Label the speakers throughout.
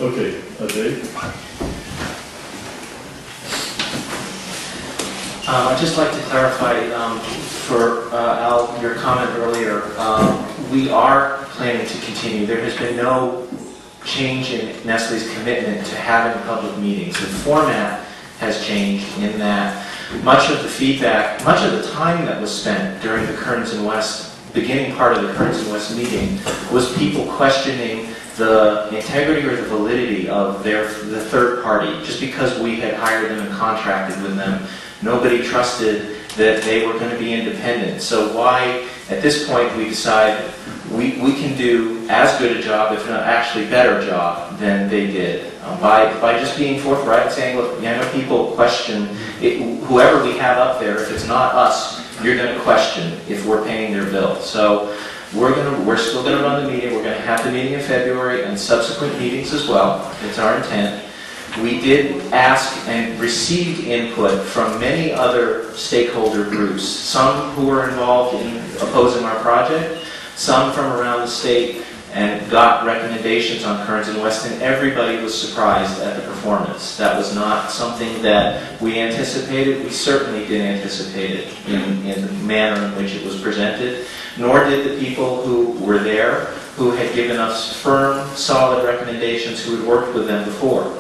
Speaker 1: Okay, Dave?
Speaker 2: I'd just like to clarify for Al, your comment earlier. We are planning to continue. There has been no change in Nestle's commitment to having public meetings. The format has changed in that much of the feedback, much of the time that was spent during the Kearns and West, beginning part of the Kearns and West meeting, was people questioning the integrity or the validity of the third party. Just because we had hired them and contracted with them, nobody trusted that they were going to be independent. So why, at this point, we decide we can do as good a job, if not actually better job, than they did. By just being forthright and saying, look, I know people question, whoever we have up there, if it's not us, you're going to question if we're paying their bill. So we're still going to run the meeting. We're going to have the meeting in February and subsequent meetings as well. It's our intent. We did ask and received input from many other stakeholder groups, some who were involved in opposing our project, some from around the state, and got recommendations on Kearns and West, and everybody was surprised at the performance. That was not something that we anticipated. We certainly didn't anticipate it in the manner in which it was presented, nor did the people who were there, who had given us firm, solid recommendations, who had worked with them before.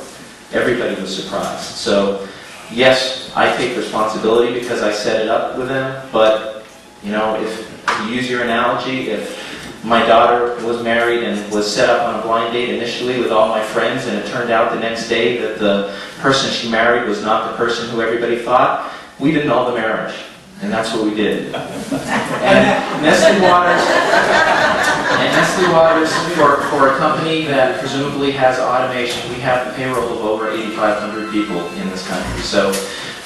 Speaker 2: Everybody was surprised. So, yes, I take responsibility because I set it up with them, but, you know, if you use your analogy, if my daughter was married and was set up on a blind date initially with all my friends, and it turned out the next day that the person she married was not the person who everybody thought, we didn't know the marriage. And that's what we did. And Nestle Waters, for a company that presumably has automation, we have the payroll of over 8,500 people in this country. So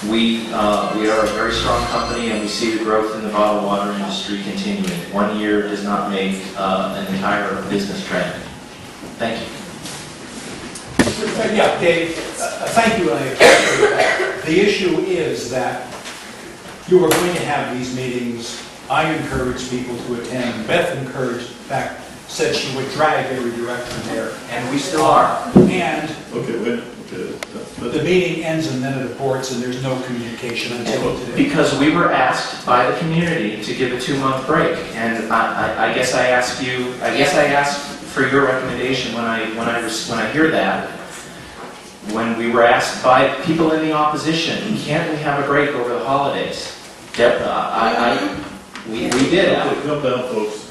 Speaker 2: we are a very strong company, and we see the growth in the bottled water industry continuing. 1 year does not make an entire business trend. Thank you.
Speaker 3: Yeah, Dave, thank you. I appreciate that. The issue is that you are going to have these meetings. I encourage people to attend. Beth encouraged, in fact, said she would drag every director there.
Speaker 2: And we still are.
Speaker 3: And
Speaker 1: Okay, wait. Okay,
Speaker 3: the meeting ends and then it aborts, and there's no communication until today.
Speaker 2: Because we were asked by the community to give a 2-month break, and I guess I asked you. I guess I asked for your recommendation when I hear that. When we were asked by people in the opposition, can't we have a break over the holidays? We did.
Speaker 1: okay, calm down, folks.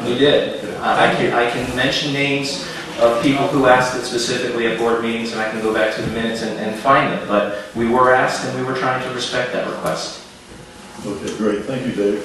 Speaker 2: We did. I can mention names of people who asked it specifically at board meetings, and I can go back to the minutes and find them. But we were asked, and we were trying to respect that request.
Speaker 1: Okay, great. Thank you, Dave.